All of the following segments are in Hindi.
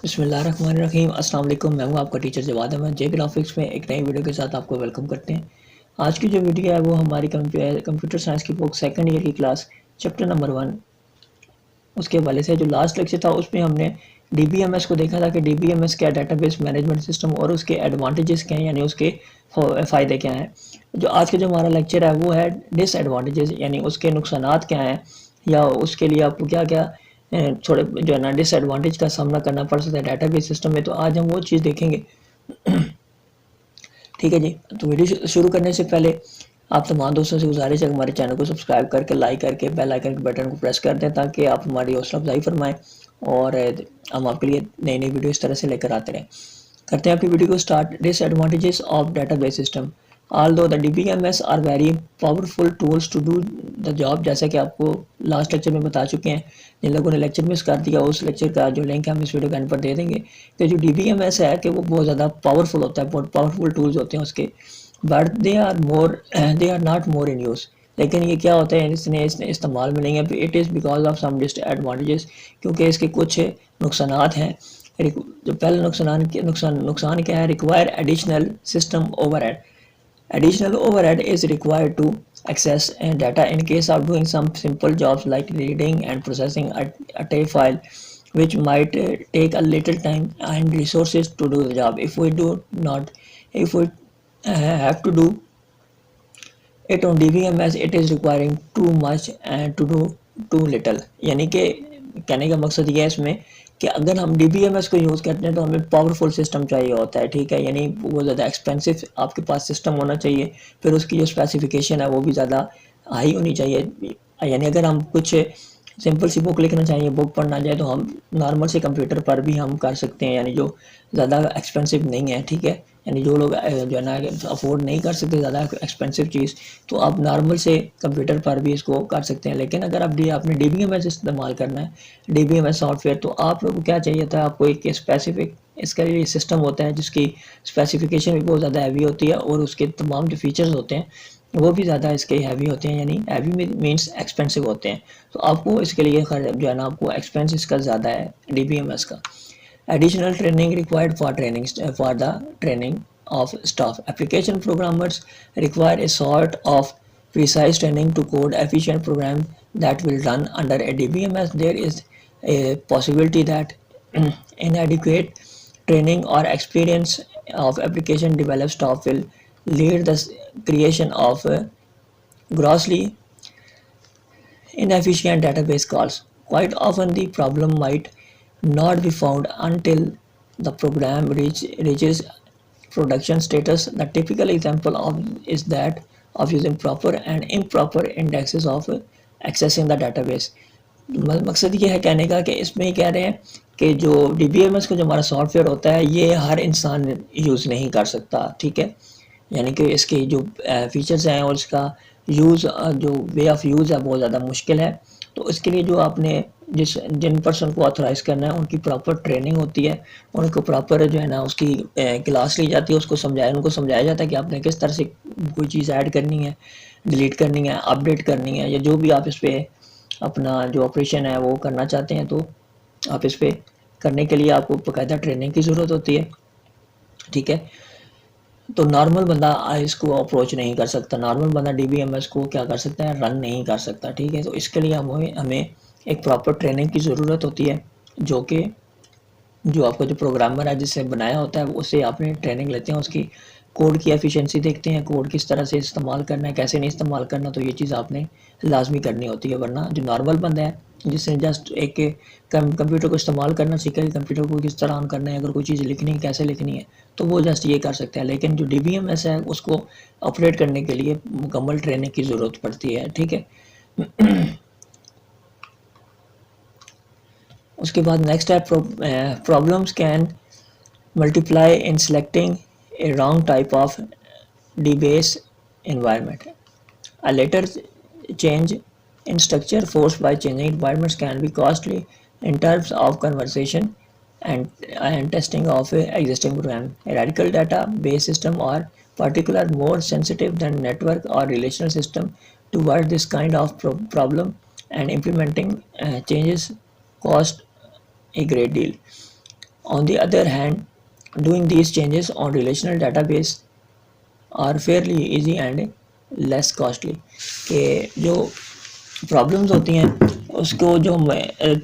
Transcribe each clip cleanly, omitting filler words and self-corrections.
बिस्मिल्लाहिर्रहमानिर्रहीम। अस्सलाम वालेकुम। मैं हूं आपका टीचर जवाद अहमद। जे ग्राफिक्स में एक नई वीडियो के साथ आपको वेलकम करते हैं। आज की जो वीडियो है वो हमारी कंप्यूटर साइंस की बुक सेकंड ईयर की क्लास चैप्टर नंबर 1 उसके हवाले से। जो लास्ट लेक्चर था उसमें हमने डीबीएमएस को देखा था कि डीबीएमएस क्या डेटाबेस मैनेजमेंट सिस्टम और उसके एडवांटेजेस क्या हैं, यानी उसके फ़ायदे क्या हैं। जो आज का जो हमारा लेक्चर है वो है डिसएडवांटेजेस, यानी उसके नुकसानात क्या हैं या उसके लिए आपको क्या क्या थोड़े जो है ना डिसएडवांटेज का सामना करना पड़ सकता है डेटाबेस सिस्टम में। तो आज हम वो चीज़ देखेंगे। ठीक है जी। तो वीडियो शुरू करने से पहले आप तमाम दोस्तों से गुजारिश है हमारे चैनल को सब्सक्राइब करके लाइक करके बेल आइकन के बटन को प्रेस कर दें ताकि आप हमारी हौसला अफजाई फरमाएं और हम आपके लिए नई नई वीडियो इस तरह से लेकर आते रहें। करते हैं अपनी वीडियो को start. Disadvantages of database system. Although the DBMS are very powerful tools to do the job, जैसा कि आपको लास्ट लेक्चर में बता चुके हैं। जिन लोगों ने लेक्चर मिस कर दिया उस लेक्चर का जो लिंक है हम इस वीडियो के एंड पर दे देंगे। तो जो DBMS है कि वो बहुत ज़्यादा पावरफुल होता है, बहुत पावरफुल टूल्स होते हैं उसके, but they are not more in use. लेकिन ये क्या होता है इसने इस्तेमाल में नहीं है। It is because of some disadvantages, क्योंकि इसके कुछ नुकसानात हैं। जो पहले नुकसान क्या है, require additional system overhead. Additional overhead is required to access data in case of doing some simple jobs like reading and processing a TIFF file, which might take a little time and resources to do the job. If we have to do it on DBMS, it is requiring too much and to do too little. यानी कि कहने का मकसद ये है इसमें कि अगर हम DBMS को यूज़ करते हैं तो हमें पावरफुल सिस्टम चाहिए होता है। ठीक है, यानी वो ज़्यादा एक्सपेंसिव आपके पास सिस्टम होना चाहिए। फिर उसकी जो स्पेसिफिकेशन है वो भी ज़्यादा हाई होनी चाहिए। यानी अगर हम कुछ सिंपल सी बुक लिखना चाहिए, बुक पढ़ना जाए, तो हम नॉर्मल से कंप्यूटर पर भी हम कर सकते हैं, यानी जो ज़्यादा एक्सपेंसिव नहीं है। ठीक है, यानी जो लोग जो है ना अफोर्ड नहीं कर सकते ज़्यादा एक्सपेंसिव चीज़, तो आप नॉर्मल से कंप्यूटर पर भी इसको कर सकते हैं। लेकिन अगर आपने DBMS इस्तेमाल करना है, DBMS सॉफ्टवेयर, तो आप लोगों को क्या चाहिए था, आपको एक स्पेसिफिक इसका लिए सिस्टम होता है जिसकी स्पेसिफिकेशन भी बहुत ज़्यादा हैवी होती है और उसके तमाम जो फीचर्स होते हैं वो भी ज़्यादा इसके हैवी होते हैं, यानी हैवी मीन्स एक्सपेंसिव होते हैं। तो आपको इसके लिए जो है ना आपको एक्सपेंस इसका ज़्यादा है DBMS का। Additional training required for the training of staff. Application programmers require a sort of precise training to code efficient program that will run under a DBMS. There is a possibility that inadequate training or experience of application developed staff will lead the creation of grossly inefficient database calls. Quite often the problem might not be found until the program reaches production status. The typical example is that of using proper and improper indexes of accessing the database. मकसद ये है कहने का कि इसमें कह रहे हैं कि जो DBMS का जो हमारा सॉफ्टवेयर होता है ये हर इंसान यूज़ नहीं कर सकता। ठीक है, यानी कि इसके जो फीचर्स हैं और इसका यूज़ जो वे ऑफ यूज़ है बहुत ज़्यादा मुश्किल है। तो इसके लिए जो आपने जिन पर्सन को ऑथराइज़ करना है उनकी प्रॉपर ट्रेनिंग होती है, उनको प्रॉपर जो है ना उसकी क्लास ली जाती है, उनको समझाया जाता है कि आपने किस तरह से कोई चीज़ ऐड करनी है, डिलीट करनी है, अपडेट करनी है, या जो भी आप इस पर अपना जो ऑपरेशन है वो करना चाहते हैं, तो आप इस पर करने के लिए आपको बाकायदा ट्रेनिंग की ज़रूरत होती है। ठीक है, तो नॉर्मल बंदा इसको अप्रोच नहीं कर सकता, नॉर्मल बंदा DBMS को क्या कर सकता है, रन नहीं कर सकता। ठीक है, तो इसके लिए हमें एक प्रॉपर ट्रेनिंग की ज़रूरत होती है, जो आपका जो प्रोग्रामर है जिससे बनाया होता है उससे आपने ट्रेनिंग लेते हैं, उसकी कोड की एफिशिएंसी देखते हैं, कोड किस तरह से इस्तेमाल करना है, कैसे नहीं इस्तेमाल करना, तो ये चीज़ आपने लाजमी करनी होती है। वरना जो नॉर्मल बंदा है जिसने जस्ट एक कंप्यूटर को इस्तेमाल करना सीखा है, कंप्यूटर को किस तरह ऑन करना है, अगर कोई चीज़ लिखनी है कैसे लिखनी है, तो वो जस्ट ये कर सकते हैं। लेकिन जो DBMS है उसको ऑपरेट करने के लिए मुकम्मल ट्रेनिंग की ज़रूरत पड़ती है। ठीक है, उसके बाद नेक्स्ट है problems can multiply in selecting A wrong type of DBase environment. A later change in structure forced by changing environments can be costly in terms of conversion and testing of existing program. A radical database system are particularly more sensitive than network or relational system toward this kind of problem, and implementing changes cost a great deal. On the other hand, doing these changes on relational database are fairly easy and less costly. कि जो प्रॉब्लम्स होती हैं उसको जो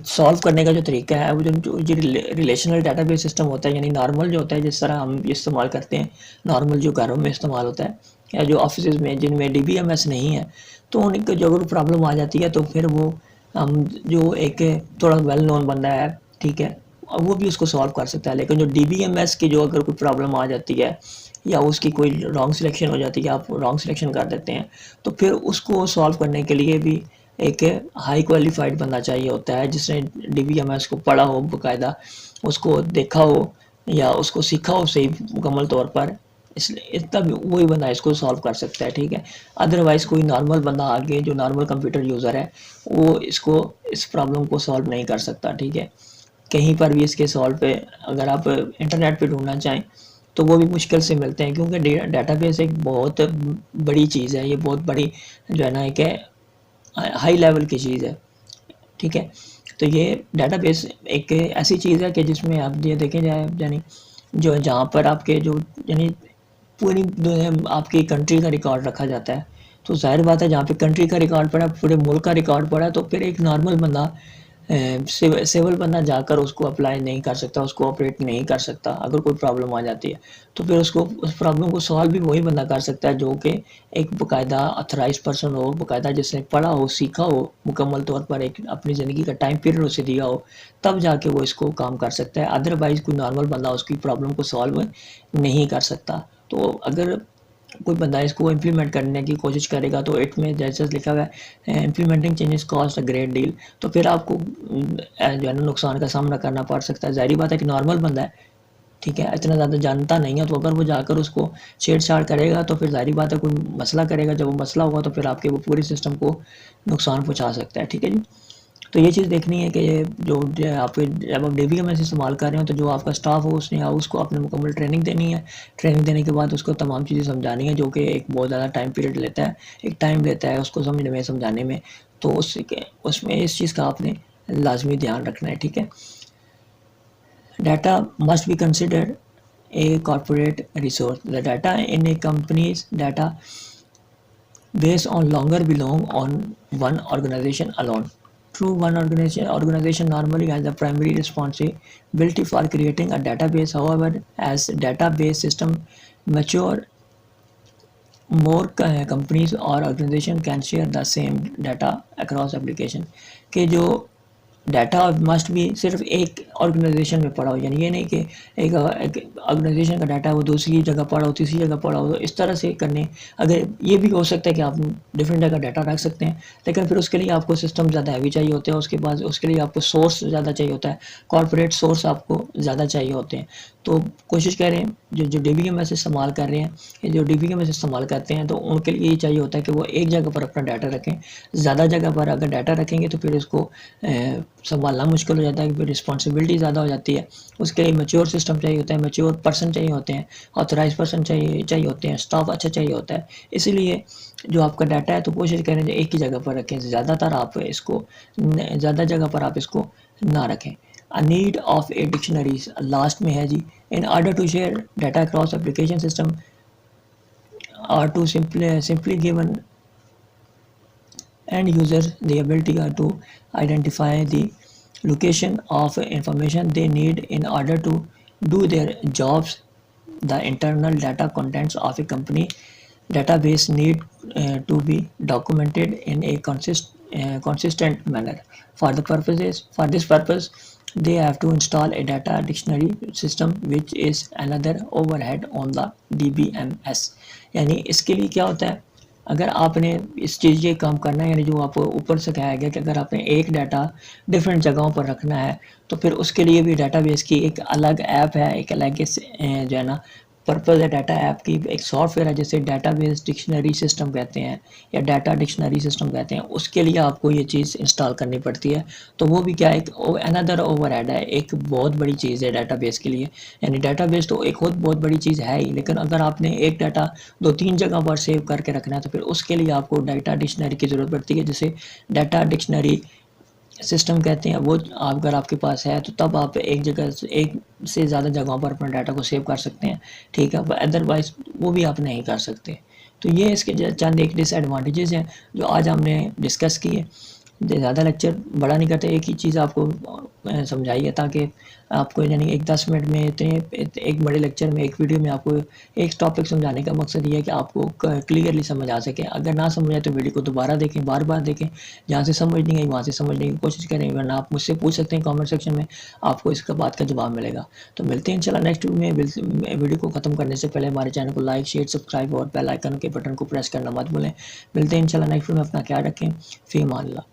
सॉल्व करने का जो तरीका है वो जो रिलेशनल डाटाबेस सिस्टम होता है, यानी नॉर्मल जो होता है जिस तरह हम इस्तेमाल करते हैं, नॉर्मल जो घरों में इस्तेमाल होता है या जो ऑफिस में जिनमें DBMS नहीं है, तो उनकी जो अगर प्रॉब्लम आ जाती है तो फिर वो हम जो एक थोड़ा वेल नोन बंदा है, ठीक है, अब वो भी उसको सॉल्व कर सकता है। लेकिन जो DBMS की जो अगर कोई प्रॉब्लम आ जाती है या उसकी कोई रॉन्ग सिलेक्शन हो जाती है, आप रॉन्ग सिलेक्शन कर देते हैं, तो फिर उसको सॉल्व करने के लिए भी एक हाई क्वालिफाइड बंदा चाहिए होता है जिसने DBMS को पढ़ा हो बाकायदा, उसको देखा हो या उसको सीखा हो सही मुकम्मल तौर पर, इसलिए तब वही बंदा इसको सॉल्व कर सकता है, ठीक है। अदरवाइज़ कोई नॉर्मल बंदा आगे जो नॉर्मल कंप्यूटर यूज़र है वो इसको इस प्रॉब्लम को सॉल्व नहीं कर सकता, ठीक है। कहीं पर भी इसके सॉल्व पे अगर आप इंटरनेट पे ढूंढना चाहें तो वो भी मुश्किल से मिलते हैं, क्योंकि डाटाबेस एक बहुत बड़ी चीज़ है, ये बहुत बड़ी जो है ना एक हाई लेवल की चीज़ है, ठीक है। तो ये डाटाबेस एक ऐसी चीज़ है कि जिसमें आप ये देखें जाए यानी जो जहाँ पर आपके जो यानी पूरी आपकी कंट्री का रिकॉर्ड रखा जाता है, तो जाहिर बात है जहाँ पे कंट्री का रिकॉर्ड पड़ा, पूरे मुल्क का रिकॉर्ड पड़ा, तो फिर एक नॉर्मल बंदा सिविल बंदा जाकर उसको अप्लाई नहीं कर सकता, उसको ऑपरेट नहीं कर सकता। अगर कोई प्रॉब्लम आ जाती है तो फिर उसको उस प्रॉब्लम को सॉल्व भी वही बंदा कर सकता है जो कि एक बाकायदा अथराइज पर्सन हो, बाकायदा जिसने पढ़ा हो, सीखा हो, मुकम्मल तौर पर एक अपनी ज़िंदगी का टाइम पीरियड उसे दिया हो, तब जाके वो इसको काम कर सकता है। अदरवाइज़ कोई नॉर्मल बंदा उसकी प्रॉब्लम को सॉल्व नहीं कर सकता। तो अगर कोई बंदा इसको इम्प्लीमेंट करने की कोशिश करेगा तो इट में जैसे लिखा हुआ है implementing changes cost a great deal, तो फिर आपको जो है ना नुकसान का सामना करना पड़ सकता है। ज़ाहिर बात है कि नॉर्मल बंदा है, ठीक है, इतना ज़्यादा जानता नहीं है, तो अगर वो जाकर उसको छेड़छाड़ करेगा तो फिर ज़ाहिर बात है कोई मसला करेगा, जब वो मसला होगा तो फिर आपके वो पूरे सिस्टम को नुकसान पहुँचा सकता है, ठीक है जी। तो ये चीज़ देखनी है कि ये जो आप जब आप DBMS इस्तेमाल कर रहे हो तो जो आपका स्टाफ हो उसने उसको आपने मुकम्मल ट्रेनिंग देनी है। ट्रेनिंग देने के बाद उसको तमाम चीज़ें समझानी है, जो कि एक बहुत ज़्यादा टाइम पीरियड लेता है, एक टाइम लेता है उसको समझने में, समझाने में। तो उसमें इस चीज़ का आपने लाजमी ध्यान रखना है, ठीक है। Data must be considered a corporate resource. The data in a company's data base on longer belong on one organization alone. True, one organization normally has the primary responsibility for creating a database. However, as database system mature, more companies or organization can share the same data across application. कि जो डाटा मस्ट भी सिर्फ एक ऑर्गेनाइजेशन में पड़ा हो, यानी ये नहीं कि एक ऑर्गेनाइजेशन का डाटा वो दूसरी जगह पड़ा हो, तीसरी जगह पड़ा हो, तो इस तरह से करने अगर ये भी हो सकता है कि आप डिफरेंट जगह डाटा रख सकते हैं, लेकिन फिर उसके लिए आपको सिस्टम ज़्यादा हैवी चाहिए होते हैं, उसके बाद उसके लिए आपको सोर्स ज़्यादा चाहिए होता है, कॉर्पोरेट सोर्स आपको ज़्यादा चाहिए होते हैं। तो कोशिश करें जो DBMS इस्तेमाल कर रहे हैं, जो DBMS इस्तेमाल करते हैं, तो उनके लिए ये चाहिए होता है कि वो एक जगह पर अपना डाटा रखें। ज़्यादा जगह पर अगर डाटा रखेंगे तो फिर उसको संभालना मुश्किल हो जाता है, फिर रिस्पॉन्सिबिलिटी ज़्यादा हो जाती है। उसके लिए मैच्योर सिस्टम चाहिए होता है, मैच्योर पर्सन चाहिए होते हैं, ऑथराइज पर्सन चाहिए होते हैं, स्टाफ अच्छा चाहिए होता है। इसीलिए जो आपका डाटा है तो कोशिश करें जो एक ही जगह पर रखें, ज़्यादातर आप इसको ज़्यादा जगह पर आप इसको ना रखें। A need of a dictionaries last में है जी, in order to share data across application system or to simply given end users the ability to identify the location of information they need in order to do their jobs. The internal data contents of a company database need to be documented in a consistent manner. For this purpose, they have to install a data dictionary system, which is another overhead on the DBMS. यानी इसके लिए क्या होता है, अगर आपने इस चीज़ ये काम करना है, यानी जो आपको ऊपर से कहा गया कि अगर आपने एक डाटा डिफरेंट जगहों पर रखना है तो फिर उसके लिए भी डाटाबेस की एक अलग ऐप है, एक अलग जो है ना पर्पज़ है डाटा ऐप की, एक सॉफ्टवेयर है जिसे डाटाबेस डिक्शनरी सिस्टम कहते हैं या डाटा डिक्शनरी सिस्टम कहते हैं। उसके लिए आपको ये चीज़ इंस्टॉल करनी पड़ती है। तो वो भी क्या एक अनदर ओवरहेड है, एक बहुत बड़ी चीज़ है डाटाबेस के लिए। यानी डाटाबेस तो एक खुद बहुत बड़ी चीज़ है ही, लेकिन अगर आपने एक डाटा 2-3 जगह पर सेव करके रखना है तो फिर उसके लिए आपको डाटा डिक्शनरी की ज़रूरत पड़ती है, जिसे डाटा डिक्शनरी सिस्टम कहते हैं, वो अगर आपके पास है तो तब आप एक जगह से एक से ज़्यादा जगहों पर अपना डाटा को सेव कर सकते हैं, ठीक है। अदरवाइज़ वो भी आप नहीं कर सकते। तो ये इसके चंद एक डिसएडवांटेजेस हैं जो आज हमने डिस्कस किए। ज़्यादा लेक्चर बड़ा नहीं करते, एक ही चीज़ आपको समझाई है ताकि आपको यानी एक 10 मिनट में इतने एक बड़े लेक्चर में, एक वीडियो में आपको एक टॉपिक समझाने का मकसद ये है कि आपको क्लियरली समझ आ सके। अगर ना समझ आए तो वीडियो को दोबारा देखें, बार बार देखें, जहाँ से समझ नहीं आई वहाँ से समझने की कोशिश करें, वरना आप मुझसे पूछ सकते हैं कमेंट सेक्शन में, आपको इसका बात का जवाब मिलेगा। तो मिलते हैं इंशाल्लाह नेक्स्ट वीडियो में। वीडियो को ख़त्म करने से पहले हमारे चैनल को लाइक, शेयर, सब्सक्राइब और बेल आइकन के बटन को प्रेस करना मत भूलें। मिलते हैं इंशाल्लाह नेक्स्ट वीडियो में। अपना ख्याल रखें। फ़ी अमान अल्लाह।